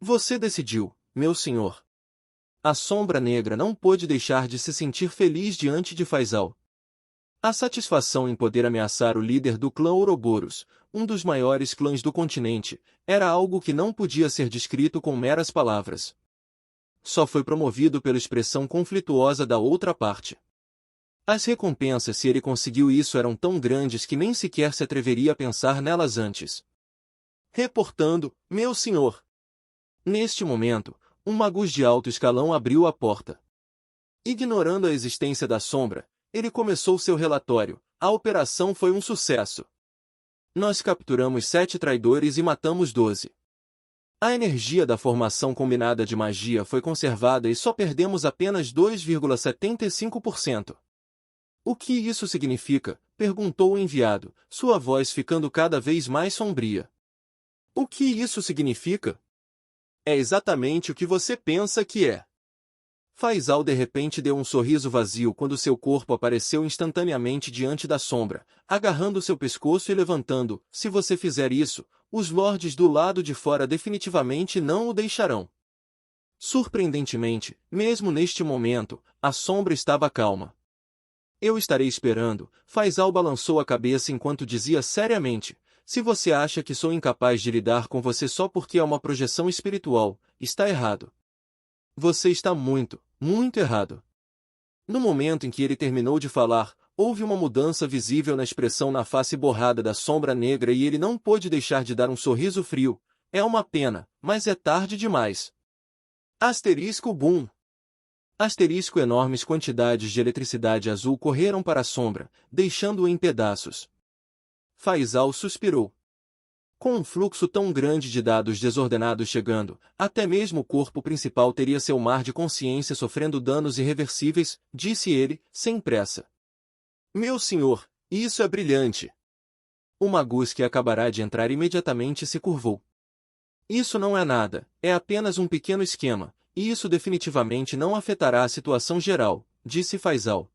Você decidiu, meu senhor. A Sombra Negra não pôde deixar de se sentir feliz diante de Faisal. A satisfação em poder ameaçar o líder do clã Ouroboros, um dos maiores clãs do continente, era algo que não podia ser descrito com meras palavras. Só foi promovido pela expressão conflituosa da outra parte. As recompensas se ele conseguiu isso eram tão grandes que nem sequer se atreveria a pensar nelas antes. Reportando, meu senhor. Neste momento, um magus de alto escalão abriu a porta. Ignorando a existência da sombra, ele começou seu relatório. A operação foi um sucesso. Nós capturamos 7 traidores e matamos 12. A energia da formação combinada de magia foi conservada e só perdemos apenas 2,75%. O que isso significa? Perguntou o enviado, sua voz ficando cada vez mais sombria. O que isso significa? É exatamente o que você pensa que é. Faisal de repente deu um sorriso vazio quando seu corpo apareceu instantaneamente diante da sombra, agarrando seu pescoço e levantando. Se você fizer isso, os lordes do lado de fora definitivamente não o deixarão. Surpreendentemente, mesmo neste momento, a sombra estava calma. Eu estarei esperando. Faisal balançou a cabeça enquanto dizia seriamente, se você acha que sou incapaz de lidar com você só porque é uma projeção espiritual, está errado. Você está muito, muito errado. No momento em que ele terminou de falar, houve uma mudança visível na expressão na face borrada da Sombra Negra e ele não pôde deixar de dar um sorriso frio. É uma pena, mas é tarde demais. Asterisco boom. Asterisco enormes quantidades de eletricidade azul correram para a sombra, deixando-o em pedaços. Faisal suspirou. Com um fluxo tão grande de dados desordenados chegando, até mesmo o corpo principal teria seu mar de consciência sofrendo danos irreversíveis, disse ele, sem pressa. Meu senhor, isso é brilhante. O magus que acabará de entrar imediatamente se curvou. Isso não é nada, é apenas um pequeno esquema, e isso definitivamente não afetará a situação geral, disse Faisal.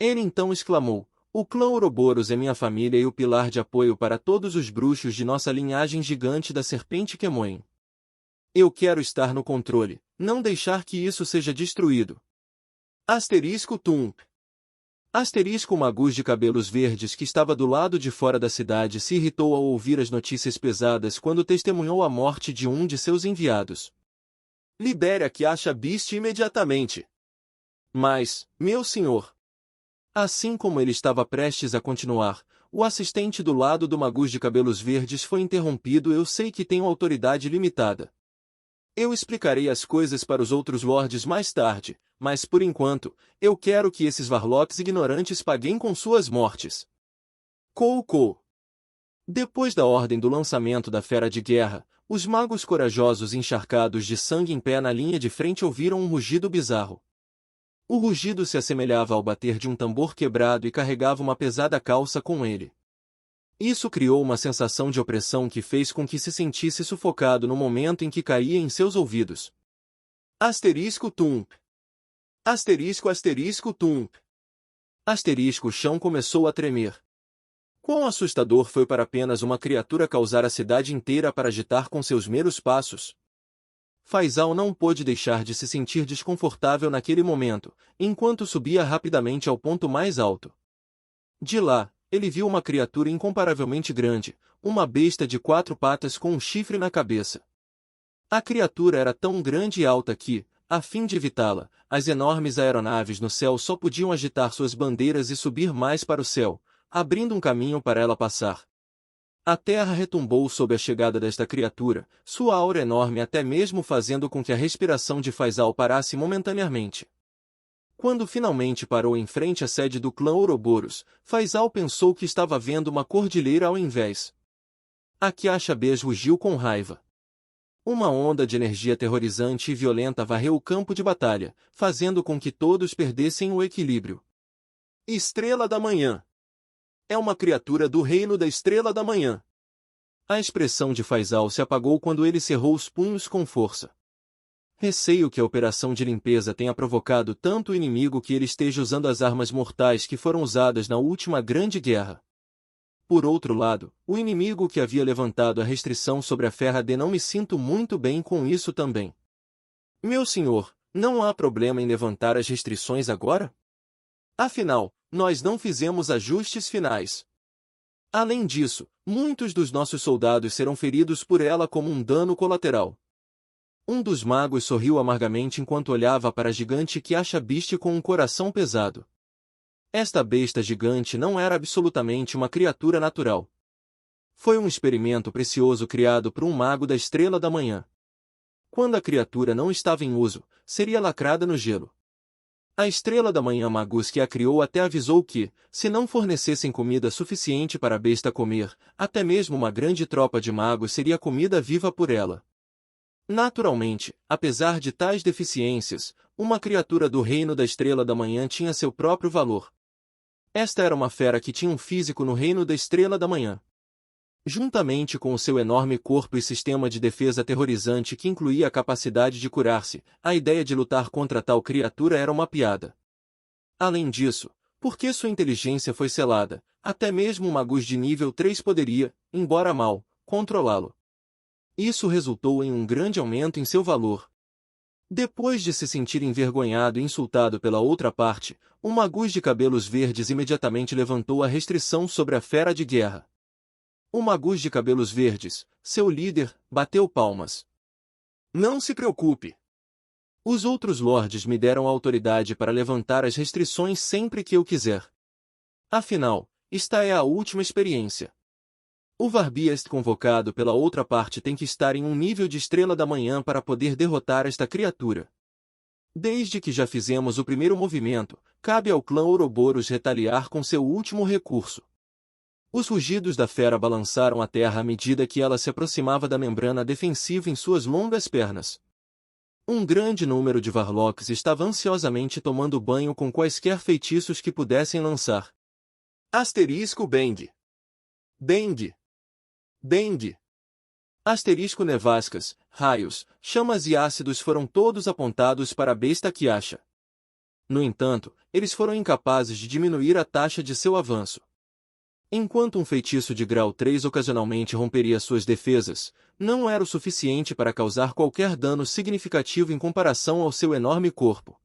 Ele então exclamou, o clã Ouroboros é minha família e o pilar de apoio para todos os bruxos de nossa linhagem gigante da serpente Kemoen. Eu quero estar no controle, não deixar que isso seja destruído. Asterisco Tump. Asterisco magus de cabelos verdes que estava do lado de fora da cidade se irritou ao ouvir as notícias pesadas quando testemunhou a morte de um de seus enviados. Libere a Kiasha Beast imediatamente. Mas, meu senhor... Assim como ele estava prestes a continuar, o assistente do lado do magus de cabelos verdes foi interrompido. Eu sei que tenho autoridade limitada. Eu explicarei as coisas para os outros lords mais tarde, mas por enquanto, eu quero que esses Varlocks ignorantes paguem com suas mortes. Kou. Depois da ordem do lançamento da Fera de Guerra, os magos corajosos encharcados de sangue em pé na linha de frente ouviram um rugido bizarro. O rugido se assemelhava ao bater de um tambor quebrado e carregava uma pesada calça com ele. Isso criou uma sensação de opressão que fez com que se sentisse sufocado no momento em que caía em seus ouvidos. Asterisco Tump. Asterisco Tump. Asterisco o chão começou a tremer. Quão assustador foi para apenas uma criatura causar a cidade inteira para agitar com seus meros passos. Faisal não pôde deixar de se sentir desconfortável naquele momento, enquanto subia rapidamente ao ponto mais alto. De lá, ele viu uma criatura incomparavelmente grande, uma besta de 4 patas com um chifre na cabeça. A criatura era tão grande e alta que, a fim de evitá-la, as enormes aeronaves no céu só podiam agitar suas bandeiras e subir mais para o céu, abrindo um caminho para ela passar. A terra retumbou sob a chegada desta criatura, sua aura enorme até mesmo fazendo com que a respiração de Faisal parasse momentaneamente. Quando finalmente parou em frente à sede do clã Ouroboros, Faisal pensou que estava vendo uma cordilheira ao invés. A Kiasha Beast rugiu com raiva. Uma onda de energia aterrorizante e violenta varreu o campo de batalha, fazendo com que todos perdessem o equilíbrio. Estrela da Manhã. É uma criatura do reino da Estrela da Manhã. A expressão de Faisal se apagou quando ele cerrou os punhos com força. Receio que a operação de limpeza tenha provocado tanto o inimigo que ele esteja usando as armas mortais que foram usadas na última grande guerra. Por outro lado, o inimigo que havia levantado a restrição sobre a Ferra D não me sinto muito bem com isso também. Meu senhor, não há problema em levantar as restrições agora? Afinal, nós não fizemos ajustes finais. Além disso, muitos dos nossos soldados serão feridos por ela como um dano colateral. Um dos magos sorriu amargamente enquanto olhava para a gigante Kiasha Beast com um coração pesado. Esta besta gigante não era absolutamente uma criatura natural. Foi um experimento precioso criado por um mago da Estrela da Manhã. Quando a criatura não estava em uso, seria lacrada no gelo. A Estrela da Manhã Magus que a criou até avisou que, se não fornecessem comida suficiente para a besta comer, até mesmo uma grande tropa de magos seria comida viva por ela. Naturalmente, apesar de tais deficiências, uma criatura do reino da Estrela da Manhã tinha seu próprio valor. Esta era uma fera que tinha um físico no reino da Estrela da Manhã. Juntamente com o seu enorme corpo e sistema de defesa aterrorizante que incluía a capacidade de curar-se, a ideia de lutar contra tal criatura era uma piada. Além disso, porque sua inteligência foi selada, até mesmo um magus de nível 3 poderia, embora mal, controlá-lo. Isso resultou em um grande aumento em seu valor. Depois de se sentir envergonhado e insultado pela outra parte, o magus de cabelos verdes imediatamente levantou a restrição sobre a fera de guerra. O magus de cabelos verdes, seu líder, bateu palmas. Não se preocupe. Os outros lordes me deram a autoridade para levantar as restrições sempre que eu quiser. Afinal, esta é a última experiência. O Varbiest convocado pela outra parte tem que estar em um nível de Estrela da Manhã para poder derrotar esta criatura. Desde que já fizemos o primeiro movimento, cabe ao clã Ouroboros retaliar com seu último recurso. Os rugidos da fera balançaram a terra à medida que ela se aproximava da membrana defensiva em suas longas pernas. Um grande número de Varlocks estava ansiosamente tomando banho com quaisquer feitiços que pudessem lançar. Asterisco Bang. Bang. Bang. Asterisco nevascas, raios, chamas e ácidos foram todos apontados para a besta Kiasha. No entanto, eles foram incapazes de diminuir a taxa de seu avanço. Enquanto um feitiço de grau 3 ocasionalmente romperia suas defesas, não era o suficiente para causar qualquer dano significativo em comparação ao seu enorme corpo.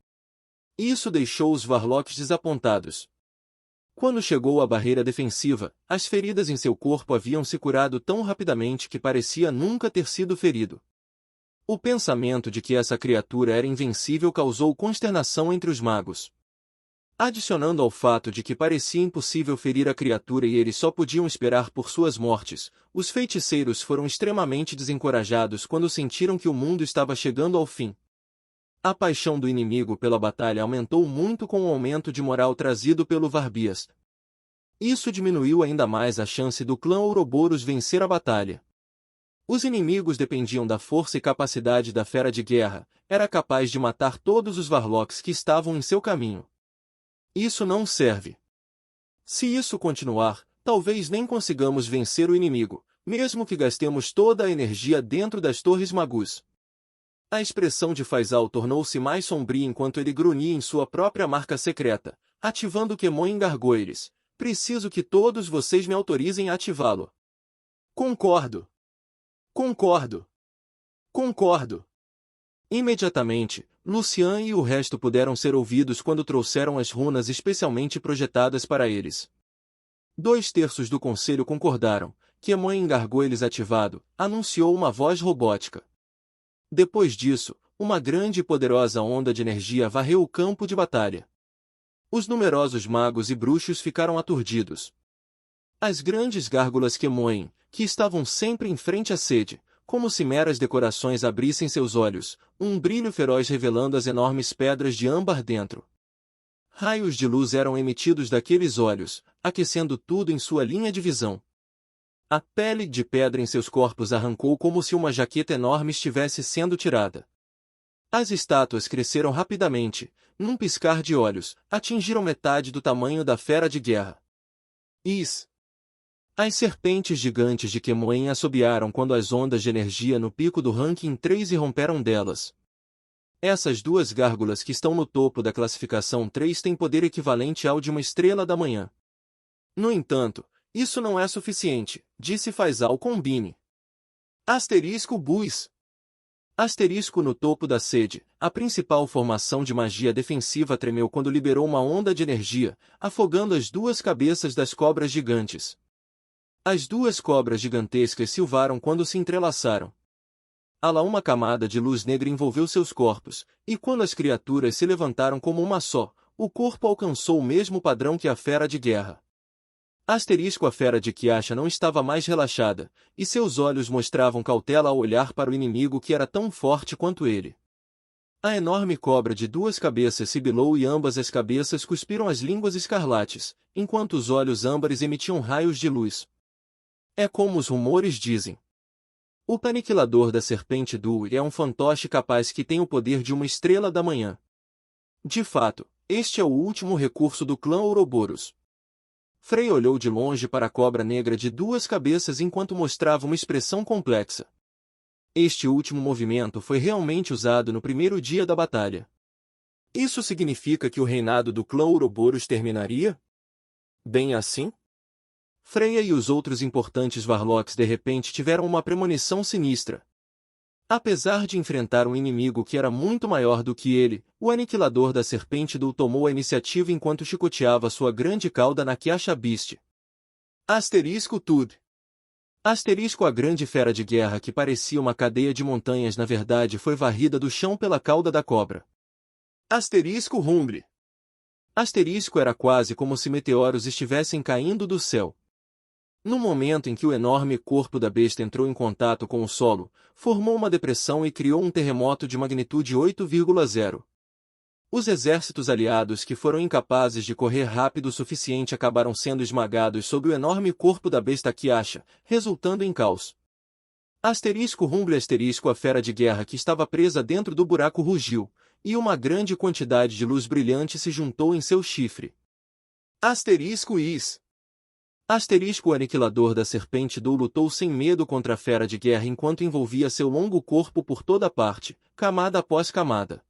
Isso deixou os Varlocks desapontados. Quando chegou à barreira defensiva, as feridas em seu corpo haviam se curado tão rapidamente que parecia nunca ter sido ferido. O pensamento de que essa criatura era invencível causou consternação entre os magos. Adicionando ao fato de que parecia impossível ferir a criatura e eles só podiam esperar por suas mortes, os feiticeiros foram extremamente desencorajados quando sentiram que o mundo estava chegando ao fim. A paixão do inimigo pela batalha aumentou muito com o aumento de moral trazido pelo Varbiest. Isso diminuiu ainda mais a chance do clã Ouroboros vencer a batalha. Os inimigos dependiam da força e capacidade da fera de guerra, era capaz de matar todos os Varlocks que estavam em seu caminho. Isso não serve. Se isso continuar, talvez nem consigamos vencer o inimigo, mesmo que gastemos toda a energia dentro das Torres Magus. A expressão de Faisal tornou-se mais sombria enquanto ele grunhia em sua própria marca secreta, ativando o Kemoin Gargoyles. Preciso que todos vocês me autorizem a ativá-lo. Concordo. Concordo. Concordo. Imediatamente, Lucian e o resto puderam ser ouvidos quando trouxeram as runas especialmente projetadas para eles. 2/3 do conselho concordaram. Kemoin Gargoyles ativado, anunciou uma voz robótica. Depois disso, uma grande e poderosa onda de energia varreu o campo de batalha. Os numerosos magos e bruxos ficaram aturdidos. As grandes gárgulas Kemoin, que estavam sempre em frente à sede, como se meras decorações abrissem seus olhos, um brilho feroz revelando as enormes pedras de âmbar dentro. Raios de luz eram emitidos daqueles olhos, aquecendo tudo em sua linha de visão. A pele de pedra em seus corpos arrancou como se uma jaqueta enorme estivesse sendo tirada. As estátuas cresceram rapidamente, num piscar de olhos, atingiram metade do tamanho da fera de guerra. As serpentes gigantes de Kemoin assobiaram quando as ondas de energia no pico do ranking 3 irromperam delas. Essas duas gárgulas que estão no topo da classificação 3 têm poder equivalente ao de uma estrela da manhã. No entanto, Isso não é suficiente, disse Faisal Combine. Asterisco Bus. Asterisco no topo da sede, a principal formação de magia defensiva tremeu quando liberou uma onda de energia, afogando as duas cabeças das cobras gigantes. As duas cobras gigantescas silvaram quando se entrelaçaram. Uma camada de luz negra envolveu seus corpos, e quando as criaturas se levantaram como uma só, o corpo alcançou o mesmo padrão que a fera de guerra. A fera de Kiasha não estava mais relaxada, e seus olhos mostravam cautela ao olhar para o inimigo que era tão forte quanto ele. A enorme cobra de duas cabeças sibilou e ambas as cabeças cuspiram as línguas escarlates, enquanto os olhos âmbares emitiam raios de luz. É como os rumores dizem. O Aniquilador da Serpente Dui é um fantoche capaz que tem o poder de uma estrela da manhã. De fato, este é o último recurso do clã Ouroboros. Frey olhou de longe para a cobra negra de duas cabeças enquanto mostrava uma expressão complexa. Este último movimento foi realmente usado no primeiro dia da batalha. Isso significa que o reinado do clã Ouroboros terminaria? Bem assim? Freya e os outros importantes Warlocks de repente tiveram uma premonição sinistra. Apesar de enfrentar um inimigo que era muito maior do que ele, o Aniquilador da Serpente Dul tomou a iniciativa enquanto chicoteava sua grande cauda na Kiasha Beast. Asterisco Tud. Asterisco a grande fera de guerra que parecia uma cadeia de montanhas na verdade foi varrida do chão pela cauda da cobra. Asterisco Rumble. Asterisco era quase como se meteoros estivessem caindo do céu. No momento em que o enorme corpo da besta entrou em contato com o solo, formou uma depressão e criou um terremoto de magnitude 8,0. Os exércitos aliados que foram incapazes de correr rápido o suficiente acabaram sendo esmagados sob o enorme corpo da besta Kiasha, resultando em caos. Asterisco Rumble asterisco a fera de guerra que estava presa dentro do buraco rugiu, e uma grande quantidade de luz brilhante se juntou em seu chifre. Asterisco Is. Asterisco o Aniquilador da Serpente Dul lutou sem medo contra a fera de guerra enquanto envolvia seu longo corpo por toda parte, camada após camada.